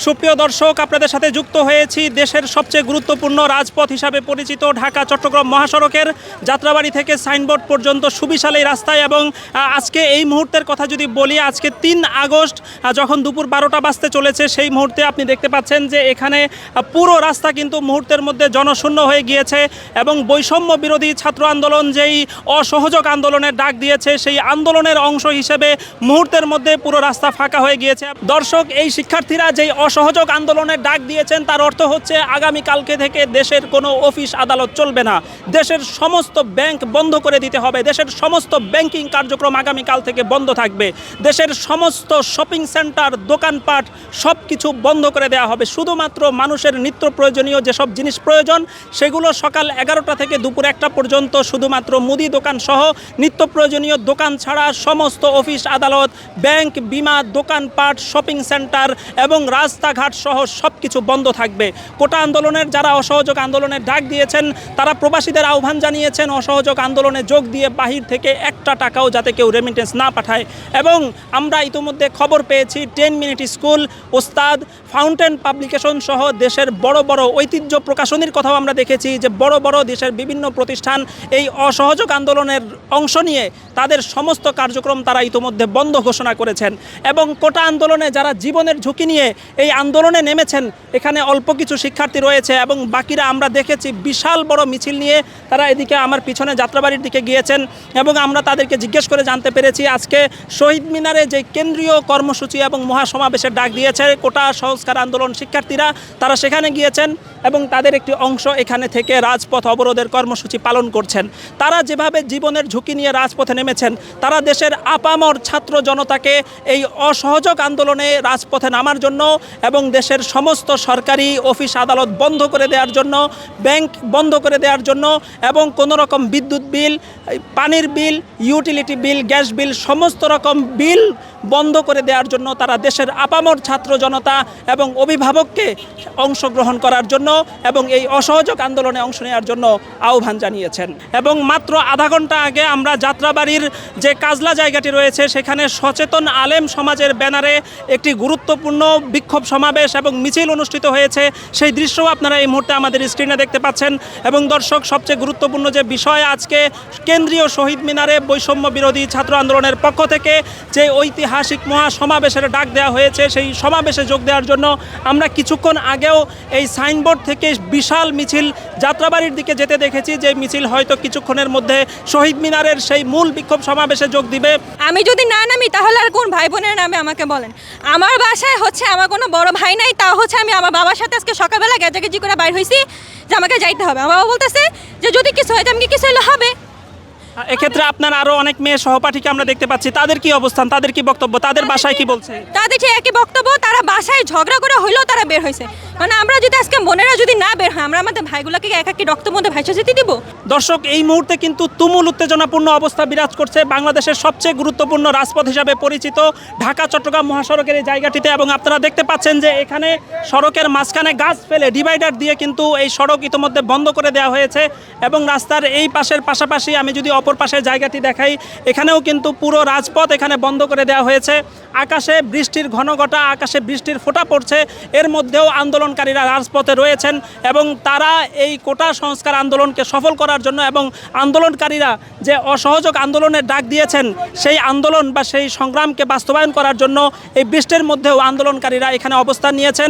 সুপ্রিয় দর্শক, আপনাদের সাথে যুক্ত হয়েছি দেশের সবচেয়ে গুরুত্বপূর্ণ রাজপথ হিসাবে পরিচিত ঢাকা চট্টগ্রাম মহাসড়কের যাত্রাবাড়ি থেকে সাইনবোর্ড পর্যন্ত সুবিশাল এই রাস্তায়। এবং আজকে এই মুহূর্তের কথা যদি বলি, আজকে ৩ আগস্ট যখন দুপুর ১২টা বাজতে চলেছে, সেই মুহূর্তে আপনি দেখতে পাচ্ছেন যে এখানে পুরো রাস্তা কিন্তু মুহূর্তের মধ্যে জনশূন্য হয়ে গিয়েছে। এবং বৈষম্য বিরোধী ছাত্র আন্দোলন যেই অসহযোগ আন্দোলনের ডাক দিয়েছে, সেই আন্দোলনের অংশ হিসেবে মুহূর্তের মধ্যে পুরো রাস্তা ফাঁকা হয়ে গিয়েছে। দর্শক, এই শিক্ষার্থীরা যেই অসহযোগ আন্দোলনের ডাক দিয়েছেন, তার অর্থ হচ্ছে আগামীকালকে থেকে দেশের কোনো অফিস আদালত চলবে না, দেশের সমস্ত ব্যাংক বন্ধ করে দিতে হবে, দেশের সমস্ত ব্যাংকিং কার্যক্রম আগামীকাল থেকে বন্ধ থাকবে, দেশের সমস্ত শপিং সেন্টার, দোকানপাট সব কিছু বন্ধ করে দেওয়া হবে। শুধুমাত্র মানুষের নিত্য প্রয়োজনীয় যেসব জিনিস প্রয়োজন, সেগুলো সকাল 11টা থেকে দুপুর 1টা পর্যন্ত শুধুমাত্র মুদি দোকান সহ নিত্য প্রয়োজনীয় দোকান ছাড়া সমস্ত অফিস আদালত, ব্যাংক, বিমা, দোকানপাট, শপিং সেন্টার এবং রাস্তাঘাট সহ সব কিছু বন্ধ থাকবে। কোটা আন্দোলনের যারা অসহযোগ আন্দোলনের ডাক দিয়েছেন, তারা প্রবাসীদের আহ্বান জানিয়েছেন অসহযোগ আন্দোলনে যোগ দিয়ে বাহির থেকে একটা টাকাও যাতে কেউ রেমিটেন্স না পাঠায়। এবং আমরা ইতিমধ্যে খবর পেয়েছি 10 মিনিট স্কুল, ওস্তাদ, ফাউন্টেন পাবলিকেশন সহ দেশের বড় বড় ঐতিহ্য প্রকাশনীর কথাও আমরা দেখেছি যে বড় বড় দেশের বিভিন্ন প্রতিষ্ঠান এই অসহযোগ আন্দোলনের অংশ নিয়ে তাদের সমস্ত কার্যক্রম তারা ইতিমধ্যে বন্ধ ঘোষণা করেছেন। এবং কোটা আন্দোলনে যারা জীবনের ঝুঁকি নিয়ে এই আন্দোলনে নেমেছেন, এখানে অল্প কিছু শিক্ষার্থী রয়েছে এবং বাকিরা আমরা দেখেছি বিশাল বড় মিছিল নিয়ে তারা এদিকে আমার পিছনে যাত্রাবাড়ির দিকে গিয়েছেন। এবং আমরা তাদেরকে জিজ্ঞেস করে জানতে পেরেছি আজকে শহীদ মিনারে যে কেন্দ্রীয় কর্মসূচি এবং মহাসমাবেশের ডাক দিয়েছে কোটা সংস্কার আন্দোলন শিক্ষার্থীরা, তারা সেখানে গিয়েছেন এবং তাদের একটি অংশ এখানে থেকে রাজপথ অবরোধের কর্মসূচি পালন করছেন। তারা যেভাবে জীবনের ঝুঁকি নিয়ে রাজপথে নেমেছেন, তারা দেশের আপামর ছাত্র জনতাকে এই অসহযোগ আন্দোলনে রাজপথে নামার জন্য এবং দেশের সমস্ত সরকারি অফিস আদালত বন্ধ করে দেওয়ার জন্য, ব্যাংক বন্ধ করে দেওয়ার জন্য এবং কোনো রকম বিদ্যুৎ বিল, পানির বিল, ইউটিলিটি বিল, গ্যাস বিল, সমস্ত রকম বিল বন্ধ করে দেওয়ার জন্য তারা দেশের আপামর ছাত্র জনতা এবং অভিভাবককে অংশগ্রহণ করার জন্য এবং এই অসহযোগ আন্দোলনে অংশ নেওয়ার জন্য আহ্বান জানিয়েছেন। এবং মাত্র আধা ঘন্টা আগে আমরা যাত্রাবাড়ির যে কাজলা জায়গাটি রয়েছে, সেখানে সচেতন আলেম সমাজের ব্যানারে একটি গুরুত্বপূর্ণ বিক্ষোভ সমাবেশ এবং মিছিল অনুষ্ঠিত হয়েছে। সেই দৃশ্যও আপনারা এই মুহূর্তে আমাদের স্ক্রিনে দেখতে পাচ্ছেন। এবং দর্শক, সবচেয়ে গুরুত্বপূর্ণ যে বিষয়, আজকে কেন্দ্রীয় শহীদ মিনারে বৈষম্য বিরোধী ছাত্র আন্দোলনের পক্ষ থেকে যে ঐতিহাসিক মহাসমাবেশের ডাক দেওয়া হয়েছে, সেই সমাবেশে যোগ দেওয়ার জন্য আমরা কিছুক্ষণ আগেও এই সাইনবোর্ড থেকে বিশাল মিছিল যাত্রাবাড়ির দিকে যেতে দেখেছি, যে মিছিল হয়তো কিছুক্ষণের মধ্যে শহীদ মিনারের সেই মূল বিক্ষোভ সমাবেশে যোগ দিবে। আমি যদি না নামি তাহলে আর কোন ভাই বোনের নামে আমাকে বলেন। আমার বাসায় হচ্ছে আমার কোনো বড় ভাই নাই, তাও হচ্ছে আমি আমার বাবার সাথে আজকে সকালবেলা গেজাগেজি করে বাইর হয়েছি যে আমাকে যাইতে হবে। আমার বাবা বলতেছে যে যদি কিছু হয় আমি কিছু হলে হবে। এক্ষেত্রে আপনার আরো অনেক মেয়ে সহপাঠীকে আমরা দেখতে পাচ্ছি, তাদের কি অবস্থান, তাদের কি বক্তব্য, তাদের বাসায় কি বলছে? তাদের ঠিক একই বক্তব্য, তারা বাসায় ঝগড়া করে হইলেও তারা বের হয়েছে। মানে আমরা যদি আজকে বোনেরা যদি না বের হয়, আমরা আমাদের ভাইগুলোকে একাকি রক্তের মধ্যে ভাইসা যেতে দিব? দর্শক, এই মুহূর্তে কিন্তু তুমুল উত্তেজনাপূর্ণ অবস্থা বিরাজ করছে বাংলাদেশের সবচেয়ে গুরুত্বপূর্ণ রাজপথ হিসাবে পরিচিত ঢাকা চট্টগ্রাম মহাসড়কের এই জায়গাটিতে। এবং আপনারা দেখতে পাচ্ছেন যে এখানে সড়কের মাঝখানে গাছ ফেলে ডিভাইডার দিয়ে কিন্তু এই সড়ক ইতিমধ্যে বন্ধ করে দেওয়া হয়েছে। এবং রাস্তার এই পাশের পাশাপাশি আমি যদি অপর পাশের জায়গাটি দেখাই, এখানেও কিন্তু পুরো রাজপথ এখানে বন্ধ করে দেওয়া হয়েছে। আকাশে বৃষ্টির ঘনঘটা, আকাশে বৃষ্টির ফোঁটা পড়ছে, এর মধ্যেও আন্দোলনকারীরা রাজপথে রয়েছেন এবং তারা এই কোটা সংস্কার আন্দোলনকে সফল করার জন্য এবং আন্দোলনকারীরা যে অসহযোগ আন্দোলনের ডাক দিয়েছেন, সেই আন্দোলন বা সেই সংগ্রামকে বাস্তবায়ন করার জন্য এই বৃষ্টির মধ্যেও আন্দোলনকারীরা এখানে অবস্থান নিয়েছেন।